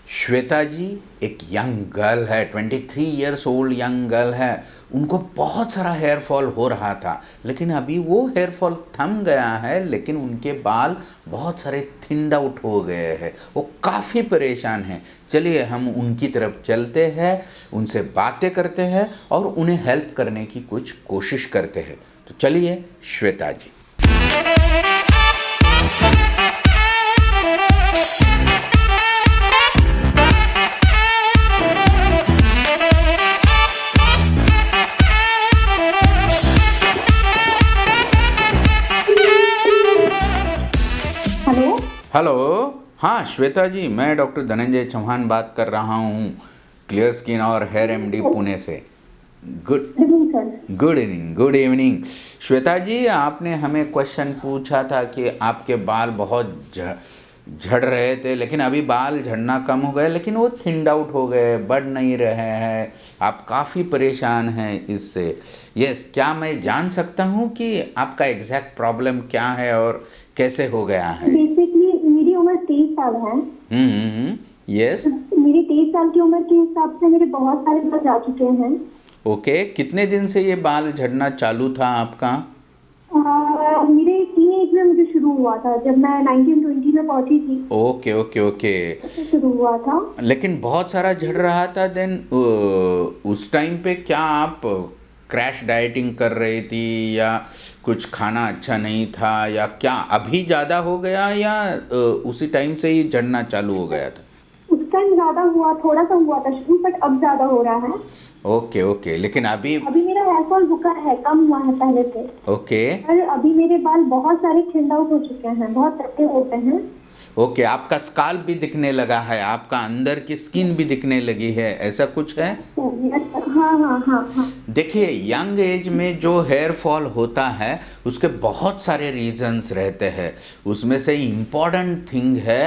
श्वेता जी एक young girl है, 23 years old young girl है। उनको बहुत सारा हेयर फॉल हो रहा था, लेकिन अभी वो हेयर फॉल थम गया है, लेकिन उनके बाल बहुत सारे थिन्ड आउट हो गए हैं। वो काफ़ी परेशान हैं। चलिए हम उनकी तरफ चलते हैं, उनसे बातें करते हैं और उन्हें हेल्प करने की कुछ कोशिश करते हैं। तो चलिए श्वेता जी। हेलो। हेलो। हाँ श्वेता जी, मैं डॉक्टर धनंजय चौहान बात कर रहा हूँ, क्लियर स्किन और हेयर एमडी पुणे से। Good evening sir. Good evening. Good evening Shweta ji, आपने हमें क्वेश्चन पूछा था कि आपके बाल बहुत झड़ रहे थे, लेकिन अभी बाल झड़ना कम हो गए, लेकिन वो थिन्ड आउट हो गए, बढ़ नहीं रहे हैं। आप काफ़ी परेशान हैं इससे। यस, क्या मैं जान सकता हूँ कि आपका एग्जैक्ट प्रॉब्लम क्या है और कैसे हो गया है? बेसिकली मेरी उम्र 23 साल है। यस। मेरी 23 साल की उम्र के हिसाब से मेरे बहुत सारे बाल जा चुके हैं। ओके, कितने दिन से ये बाल झड़ना चालू था आपका? मेरे टीनेज में मुझे शुरू हुआ था, जब मैं 1920 में पहुंची थी। Okay okay okay. उससे शुरू हुआ था। लेकिन बहुत सारा झड़ रहा था देन, उस टाइम पे क्या आप क्रैश डाइटिंग कर रही थी या कुछ खाना अच्छा नहीं था, या क्या अभी ज़्यादा हो गया, या उसी टाइम से ही झड़ना चालू हो गया था? उस टाइम ज्यादा हुआ, थोड़ा सा हुआ था शुरू, बट अब ज्यादा हो रहा है। ओके ओके, लेकिन अभी? अभी मेरा हेयर फॉल रुका है, कम हुआ है पहले से। ओके पर अभी मेरे बाल बहुत सारे थिन्ड आउट हो चुके हैं, बहुत तकड़े होते हैं। ओके, आपका स्काल्प भी दिखने लगा है, आपका अंदर की स्किन भी दिखने लगी है, ऐसा कुछ है? हाँ हाँ हाँ हाँ। देखिए, यंग एज में जो हेयर फॉल होता है उसके बहुत सारे रीजंस रहते हैं। उसमें से इम्पॉर्टेंट थिंग है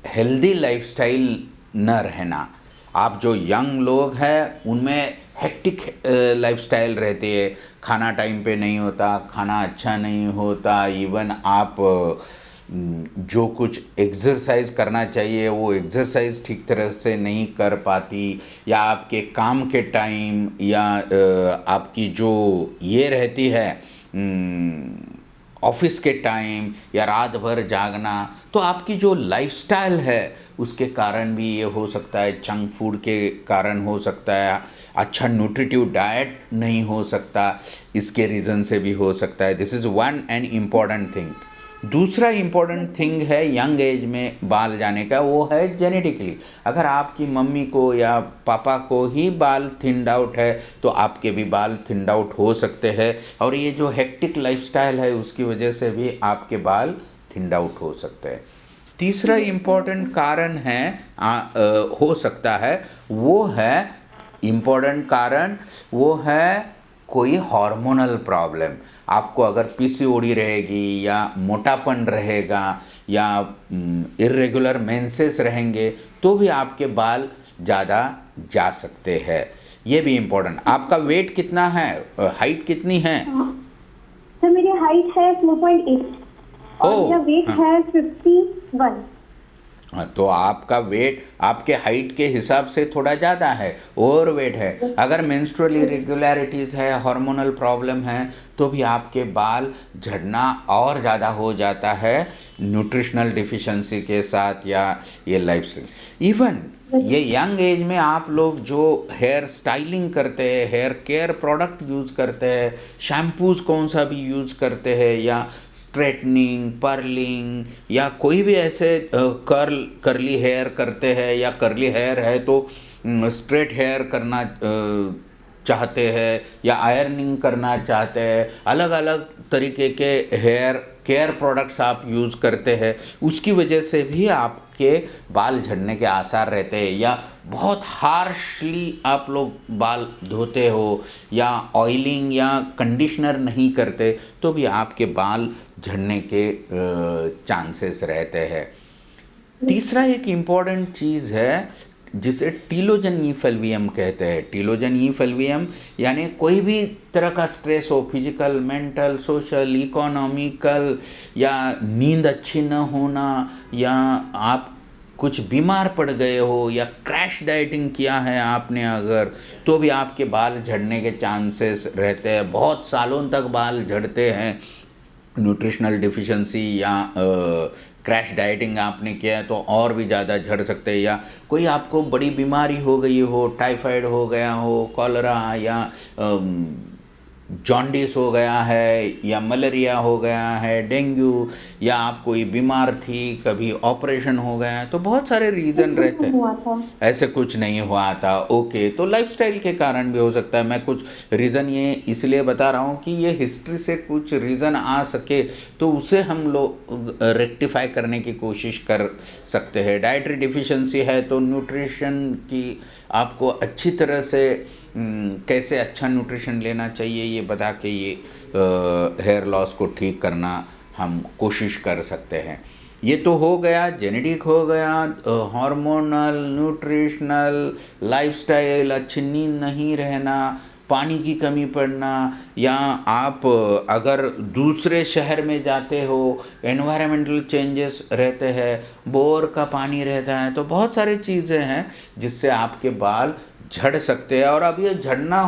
हेल्दी लाइफस्टाइल न रहना। आप जो यंग लोग हैं उनमें हेक्टिक लाइफस्टाइल रहती है, खाना टाइम पे नहीं होता, खाना अच्छा नहीं होता, इवन आप जो कुछ एक्सरसाइज करना चाहिए वो एक्सरसाइज ठीक तरह से नहीं कर पाती, या आपके काम के टाइम या आपकी जो ये रहती है ऑफिस के टाइम या रात भर जागना, तो आपकी जो लाइफस्टाइल है उसके कारण भी ये हो सकता है। जंक फूड के कारण हो सकता है, अच्छा न्यूट्रिटिव डाइट नहीं हो सकता, इसके रीज़न से भी हो सकता है। This is one and important thing. दूसरा इम्पॉर्टेंट थिंग है यंग एज में बाल जाने का, वो है जेनेटिकली। अगर आपकी मम्मी को या पापा को ही बाल थिन्ड आउट है तो आपके भी बाल थिन्ड आउट हो सकते हैं, और ये जो हेक्टिक लाइफस्टाइल है उसकी वजह से भी आपके बाल थिन्ड आउट हो सकते हैं। तीसरा इम्पॉर्टेंट कारण है हो सकता है, वो है इम्पॉर्टेंट कारण, वो है कोई हार्मोनल प्रॉब्लम। आपको अगर पीसीओडी रहेगी या मोटापन रहेगा या इर्रेगुलर मेंसेस रहेंगे तो भी आपके बाल ज़्यादा जा सकते हैं। ये भी इम्पोर्टेंट। आपका वेट कितना है, हाइट कितनी है? सर मेरी हाइट है 4.8 और मेरा वेट हाँ। है 51। हाँ, तो आपका वेट आपके हाइट के हिसाब से थोड़ा ज़्यादा है, ओवर वेट है। अगर मेंस्ट्रुअल इरेगुलरिटीज़ है, हार्मोनल प्रॉब्लम है, तो भी आपके बाल झड़ना और ज़्यादा हो जाता है न्यूट्रिशनल डिफिशिएंसी के साथ या ये लाइफस्टाइल। इवन ये यंग एज में आप लोग जो हेयर स्टाइलिंग करते हैं, हेयर केयर प्रोडक्ट यूज़ करते हैं, शैम्पूज़ कौन सा भी यूज़ करते हैं, या स्ट्रेटनिंग, पर्लिंग, या कोई भी ऐसे करली हेयर करते हैं, या करली हेयर है तो स्ट्रेट हेयर करना चाहते हैं या आयरनिंग करना चाहते हैं, अलग अलग तरीके के हेयर केयर प्रोडक्ट्स आप यूज़ करते हैं, उसकी वजह से भी आपके बाल झड़ने के आसार रहते हैं। या बहुत हार्शली आप लोग बाल धोते हो या ऑयलिंग या कंडीशनर नहीं करते तो भी आपके बाल झड़ने के चांसेस रहते हैं। तीसरा एक इम्पॉर्टेंट चीज़ है जिसे टीलोजन ईफेल्वियम कहते हैं। टीलोजन ईफेल्वियम यानी कोई भी तरह का स्ट्रेस हो, फिजिकल, मेंटल, सोशल, इकोनॉमिकल, या नींद अच्छी न होना, या आप कुछ बीमार पड़ गए हो या क्रैश डाइटिंग किया है आपने अगर, तो भी आपके बाल झड़ने के चांसेस रहते हैं। बहुत सालों तक बाल झड़ते हैं, न्यूट्रिशनल डिफिशिएंसी या क्रैश डाइटिंग आपने किया है तो और भी ज़्यादा झड़ सकते हैं। या कोई आपको बड़ी बीमारी हो गई हो, टाइफाइड हो गया हो, कॉलरा या जॉन्डिस हो गया है, या मलेरिया हो गया है, डेंगू, या आप कोई बीमार थी, कभी ऑपरेशन हो गया है, तो बहुत सारे रीज़न रहते हैं। हुआ था। ऐसे कुछ नहीं हुआ था, ओके, तो लाइफस्टाइल के कारण भी हो सकता है। मैं कुछ रीज़न ये इसलिए बता रहा हूँ कि ये हिस्ट्री से कुछ रीज़न आ सके तो उसे हम लोग रेक्टिफाई करने की कोशिश कर सकते हैं। डाइटरी डिफिशिएंसी है तो न्यूट्रिशन की आपको अच्छी तरह से कैसे अच्छा न्यूट्रिशन लेना चाहिए ये बता के ये हेयर लॉस को ठीक करना हम कोशिश कर सकते हैं। ये तो हो गया, जेनेटिक हो गया, हार्मोनल, न्यूट्रिशनल, लाइफस्टाइल, अच्छी नींद नहीं रहना, पानी की कमी पड़ना, या आप अगर दूसरे शहर में जाते हो, एनवायरमेंटल चेंजेस रहते हैं, बोर का पानी रहता है, तो बहुत सारी चीज़ें हैं जिससे आपके बाल झड़ सकते हैं। और अब ये झड़ना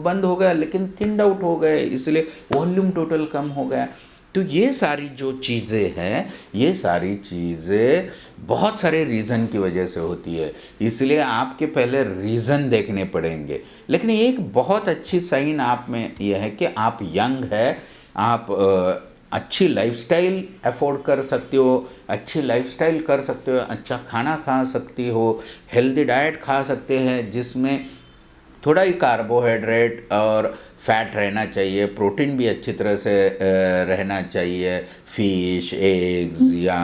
बंद हो गया लेकिन थिन्ड आउट हो गए, इसलिए वॉल्यूम टोटल कम हो गया। तो ये सारी जो चीज़ें हैं, ये सारी चीज़ें बहुत सारे रीज़न की वजह से होती है, इसलिए आपके पहले रीज़न देखने पड़ेंगे। लेकिन एक बहुत अच्छी साइन आप में यह है कि आप यंग है, आप अच्छी लाइफस्टाइल अफोर्ड कर सकते हो, अच्छी लाइफस्टाइल कर सकते हो, अच्छा खाना खा सकती हो, हेल्दी डाइट खा सकते हैं जिसमें थोड़ा ही कार्बोहाइड्रेट और फैट रहना चाहिए, प्रोटीन भी अच्छी तरह से रहना चाहिए, फिश, एग्स या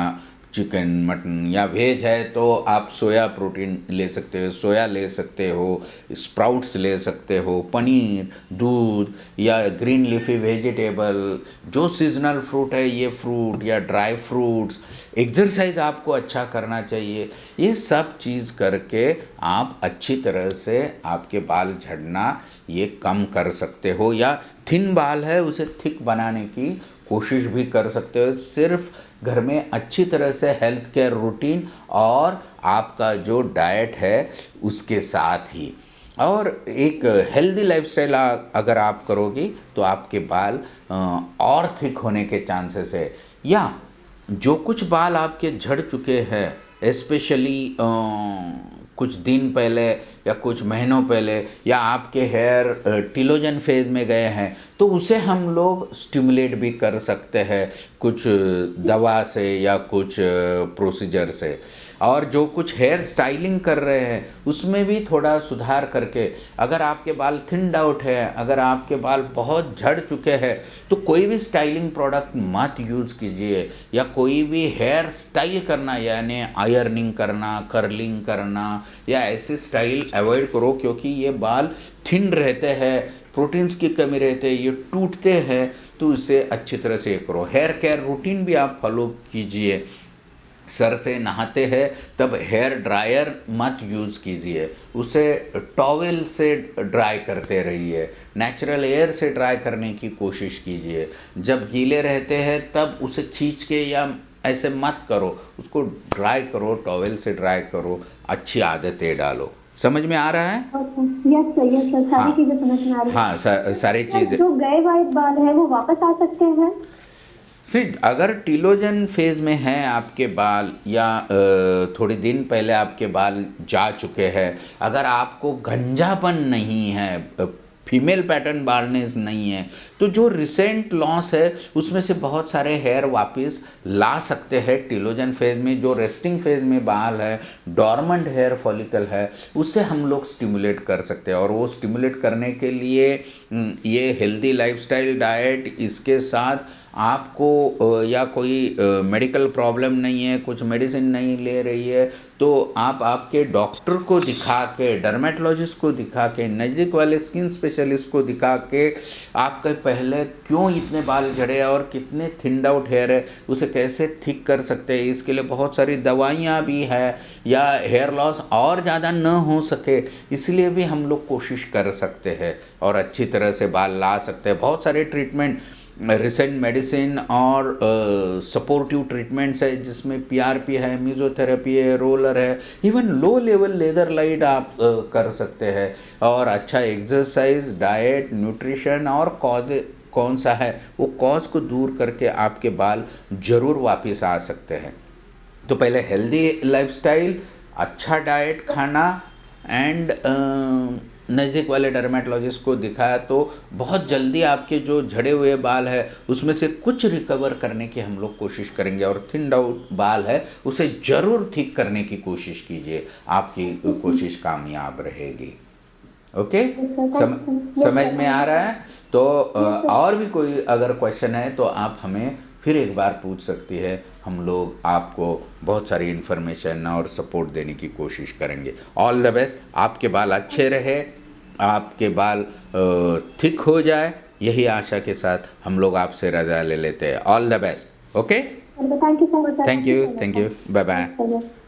चिकन, मटन, या वेज है तो आप सोया प्रोटीन ले सकते हो, सोया ले सकते हो, स्प्राउट्स ले सकते हो, पनीर, दूध, या ग्रीन लीफी वेजिटेबल, जो सीजनल फ्रूट है ये फ्रूट या ड्राई फ्रूट्स। एक्सरसाइज आपको अच्छा करना चाहिए। ये सब चीज़ करके आप अच्छी तरह से आपके बाल झड़ना ये कम कर सकते हो, या थिन बाल है उसे थिक बनाने की कोशिश भी कर सकते हो, सिर्फ घर में अच्छी तरह से हेल्थ केयर रूटीन और आपका जो डाइट है उसके साथ ही। और एक हेल्दी लाइफस्टाइल अगर आप करोगी तो आपके बाल और थिक होने के चांसेस है। या जो कुछ बाल आपके झड़ चुके हैं, स्पेशली कुछ दिन पहले या कुछ महीनों पहले, या आपके हेयर टिलोजन फेज में गए हैं, तो उसे हम लोग स्टिमुलेट भी कर सकते हैं कुछ दवा से या कुछ प्रोसीजर से। और जो कुछ हेयर स्टाइलिंग कर रहे हैं उसमें भी थोड़ा सुधार करके, अगर आपके बाल थिन्ड आउट है, अगर आपके बाल बहुत झड़ चुके हैं, तो कोई भी स्टाइलिंग प्रोडक्ट मत यूज़ कीजिए। या कोई भी हेयर स्टाइल करना यानी आयरनिंग करना, कर्लिंग करना, या ऐसे स्टाइल अवॉइड करो, क्योंकि ये बाल थिन रहते हैं, प्रोटीन्स की कमी रहते हैं, ये टूटते हैं, तो इसे अच्छी तरह से करो। हेयर केयर रूटीन भी आप फॉलो कीजिए। सर से नहाते हैं तब हेयर ड्रायर मत यूज़ कीजिए, उसे टॉवेल से ड्राई करते रहिए, नेचुरल एयर से ड्राई करने की कोशिश कीजिए। जब गीले रहते हैं तब उसे खींच के या ऐसे मत करो, उसको ड्राई करो, टॉवेल से ड्राई करो, अच्छी आदतें डालो। समझ में आ रहा है? यस सर, सारी चीजें समझ में आ रही है। हाँ, सारी चीज़ें। जो गए वाइट बाल है वो वापस आ सकते हैं? अगर टिलोजन फेज में हैं आपके बाल, या थोड़े दिन पहले आपके बाल जा चुके हैं, अगर आपको गंजापन नहीं है, फीमेल पैटर्न बाल्डनेस नहीं है, तो जो रिसेंट लॉस है उसमें से बहुत सारे हेयर वापस ला सकते हैं टिलोजन फेज में। जो रेस्टिंग फेज में बाल है, डॉर्मेंट हेयर फॉलिकल है, उससे हम लोग स्टिमुलेट कर सकते हैं। और वो स्टिमुलेट करने के लिए ये हेल्दी लाइफस्टाइल, डाइट, इसके साथ आपको या कोई मेडिकल प्रॉब्लम नहीं है, कुछ मेडिसिन नहीं ले रही है, तो आप आपके डॉक्टर को दिखा के, डर्मेटोलॉजिस्ट को दिखा के, नज़दीक वाले स्किन स्पेशलिस्ट को दिखा के, आपके पहले क्यों इतने बाल झड़े और कितने थिन्ड आउट हेयर है, उसे कैसे थिक कर सकते हैं, इसके लिए बहुत सारी दवाइयाँ भी है। या हेयर लॉस और ज़्यादा न हो सके इसलिए भी हम लोग कोशिश कर सकते हैं और अच्छी तरह से बाल ला सकते हैं। बहुत सारे ट्रीटमेंट रिसेंट मेडिसिन और सपोर्टिव ट्रीटमेंट्स है, जिसमें पीआरपी है, मिजोथेरेपी है, रोलर है, even low level leather light आप कर सकते हैं। और अच्छा एक्सरसाइज, डाइट, न्यूट्रिशन और कौन सा है वो कॉज को दूर करके आपके बाल जरूर वापस आ सकते हैं। तो पहले हेल्दी लाइफस्टाइल, अच्छा डाइट खाना एंड नज़दीक वाले डर्मेटोलॉजिस्ट को दिखाया तो बहुत जल्दी आपके जो झड़े हुए बाल है उसमें से कुछ रिकवर करने की हम लोग कोशिश करेंगे, और थिन्ड आउट बाल है उसे ज़रूर ठीक करने की कोशिश कीजिए, आपकी कोशिश कामयाब रहेगी। ओके, समझ में आ रहा है? तो और भी कोई अगर क्वेश्चन है तो आप हमें फिर एक बार पूछ सकती है, हम लोग आपको बहुत सारी इन्फॉर्मेशन और सपोर्ट देने की कोशिश करेंगे। ऑल द बेस्ट, आपके बाल अच्छे रहे, आपके बाल थिक हो जाए, यही आशा के साथ हम लोग आपसे रजा ले लेते हैं। All the best. Okay, thank you so much. Thank you, bye bye.